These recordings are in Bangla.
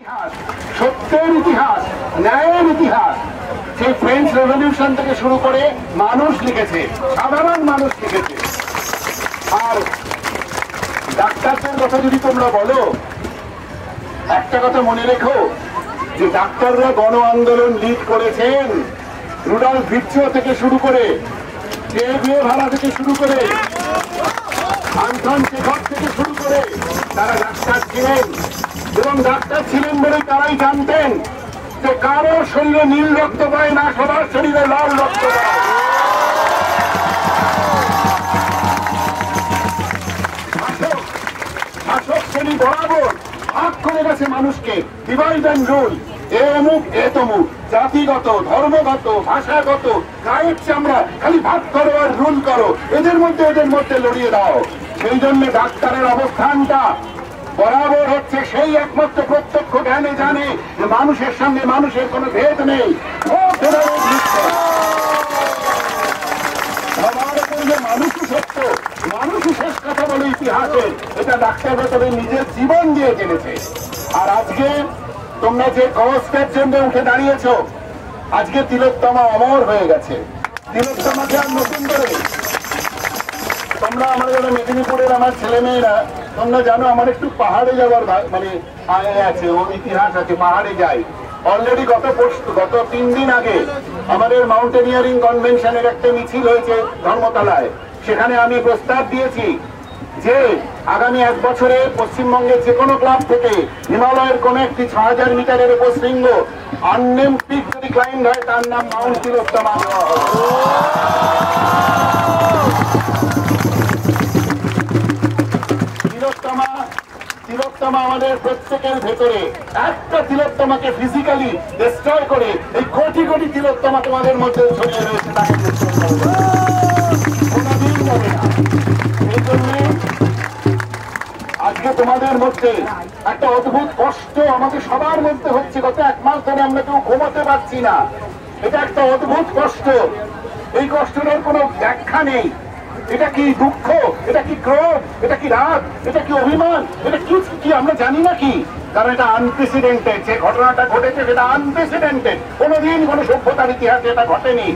সত্যের ইতিহাস, ন্যায়ের ইতিহাস সেই ফ্রেঞ্চ রেভলিউশন থেকে শুরু করে মানুষ লিখেছে, সাধারণ মানুষ লিখেছে। আর ডাক্তারদের কথা যদি তোমরা বলো, একটা কথা মনে রেখো যে ডাক্তাররা গণ আন্দোলন লিড করেছেন। রুডল্ফ ভিট্রিও থেকে শুরু করে, চে গুয়েভারা থেকে শুরু করে, আন্তন চেখভ থেকে শুরু করে তারা ডাক্তার ছিলেন। এবং ডাক্তার ছিলেন বলে তারাই জানতেন যে কারো শরীরে নীল রক্ত পায় না, সবার শরীরে লাল রক্ত পায়। শাসক শ্রেণী বরাবর ভাগ করে গেছে মানুষকে, ডিভাইড অ্যান্ড রুল। এ অমুক এ তমুক, জাতিগত, ধর্মগত, ভাষাগত, গায়ের চামড়া, খালি ভাগ করো আর রুল করো, এদের মধ্যে লড়িয়ে দাও। সেই জন্য ডাক্তারের অবস্থানটা বরাবর হচ্ছে সেই একমাত্র প্রত্যক্ষ জ্ঞানে জানে যে মানুষের সঙ্গে মানুষের কোনো ভেদ নেই। মানুষই সত্য, মানুষই শেষ কথা বলে ইতিহাসে, এটা ডাক্তার ভেতরে নিজের জীবন দিয়ে জেনেছে। আর আজকে তোমরা যে কজটার জন্য উঠে দাঁড়িয়েছ, আজকে তিলোত্তমা অমর হয়ে গেছে। তিলোত্তমাকে আর নতুন করে তোমরা, আমাদের মেদিনীপুরের আমার ছেলে মেয়েরা, তোমরা জানো আমার একটু পাহাড়ে যাওয়ার মানে আছে, ও ইতিহাস আছে, পাহাড়ে যাই। অলরেডি গত 3 দিন আগে আমাদের মাউন্টেনিয়ারিং কনভেনশনের একটা মিছিল হয়েছে ধর্মতলায়। সেখানে আমি প্রস্তাব দিয়েছি যে আগামী 1 বছরে পশ্চিমবঙ্গের যে কোনো ক্লাব থেকে হিমালয়ের কোন একটি 6000 মিটারের উপর শৃঙ্গ আননেম পিক যদি ক্লাইম্ব হয়, তার নাম মাউন্ট তিলোত্তমা দেওয়া হবে। তিলোত্তমা আমাদের প্রত্যেকের ভেতরে, একটা তিলোত্তমাকে ফিজিক্যালি ডিস্ট্রয় করে এই কোটি কোটি তিলোত্তমা তোমাদের মধ্যে ছড়িয়ে রয়েছে, তাকে কোনদিন যাবে না। এই জন্য আজকে তোমাদের মধ্যে একটা অদ্ভুত কষ্ট আমাদের সবার মধ্যে হচ্ছে। গত 1 মাস ধরে আমরা কেউ ঘুমাতে পারছি না। এটা একটা অদ্ভুত কষ্ট। এই কষ্টের কোনো ব্যাখ্যা নেই। এটা কি দুঃখ, এটা কি ক্রোধ, এটা কি রাগ, এটা কি অভিমান, এটা কি আমরা জানি না কি? কারণ এটা আনপ্রেসিডেন্টেড। যে ঘটনাটা ঘটেছে সেটা আনপ্রেসিডেন্টেড। কোনোদিন কোনো সভ্যতার ইতিহাসে এটা ঘটেনি।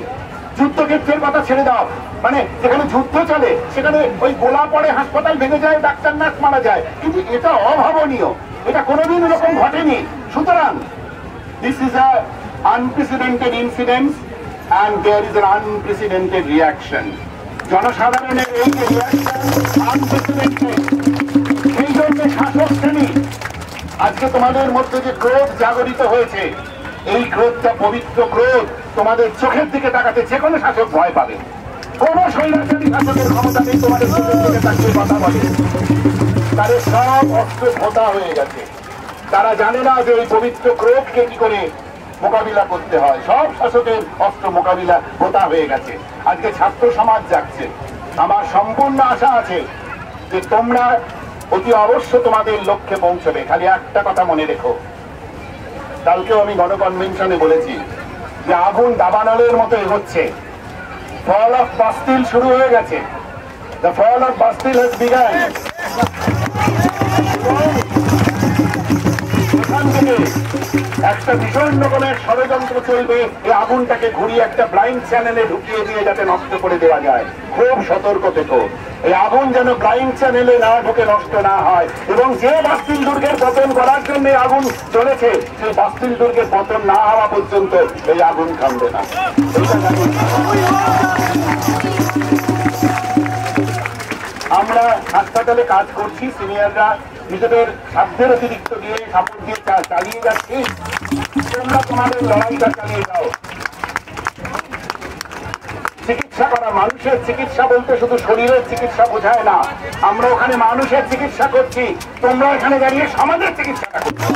যুদ্ধক্ষেত্রের কথা ছেড়ে দাও, মানে যেখানে যুদ্ধ চলে সেখানে ওই গোলা পড়ে, হাসপাতাল ভেঙে যায়, ডাক্তার নার্স মারা যায়, কিন্তু এটা অভাবনীয়। এটা কোনোদিন এরকম ঘটেনি। সুতরাং this is a unprecedented incident and there is an unprecedented reaction. জনসাধারণের এই যে রিয়াকশন আনপ্রেসিডেন্টেড। সেই জন্য শাসক শ্রেণী আজকে তোমাদের মধ্যে যে ক্রোধ জাগরিত হয়েছে, এই ক্রোধটা পবিত্র ক্রোধ। তোমাদের চোখের দিকে তাকাতে যে কোনো শাসক ভয় পাবে। কোন স্বৈরাচারী শাসকের ক্ষমতা নেই তোমাদের চোখের দিকে তাকিয়ে কথা বলে। তাদের সব অস্ত্র ভোতা হয়ে গেছে। তারা জানে না যে এই পবিত্র ক্রোধকে কি করে মোকাবিলা করতে হয়। সব শাসকের অস্ত্র মোকাবিলা ভোতা হয়ে গেছে। আজকে ছাত্র সমাজ যাচ্ছে। আমার সম্পূর্ণ আশা আছে যে তোমরা অতি অবশ্য তোমাদের লক্ষ্যে পৌঁছবে। খালি একটা কথা মনে রেখো, কালকেও আমি গণকনভেনশনে বলেছি যে আগুন দাবানলের মতো এগোচ্ছে। ফল অফ বাস্তিল শুরু হয়ে গেছে। The fall of Bastille has begun. এখান থেকে একটা ভীষণ রকমের ষড়যন্ত্র চলবে এই আগুনটাকে ঘুরিয়ে একটা ব্লাইন্ড চ্যানেলে ঢুকিয়ে দিয়ে যাতে নষ্ট করে দেওয়া যায়। খুব সতর্ক থেকো, এই আগুন যেন ব্লাইন্ড চ্যানেলে না ঢুকে নষ্ট না হয়। এবং যে বাস্তিল দুর্গের পতন করার জন্য আগুন চলেছে, সেই বাস্তিল দুর্গের পতন না হওয়া পর্যন্ত এই আগুন থামবে না। আমরা হাসপাতালে কাজ করছি, সিনিয়ররা নিজেদের সাধ্যের অতিরিক্ত দিয়ে সাপোর্ট দিয়ে চালিয়ে যাচ্ছি। তোমরা তোমাদের লড়াইটা চালিয়ে যাও। চিকিৎসা করা, মানুষের চিকিৎসা বলতে শুধু শরীরের চিকিৎসা বোঝায় না। আমরা ওখানে মানুষের চিকিৎসা করছি, তোমরা এখানে দাঁড়িয়ে সমাজের চিকিৎসাটা করছো।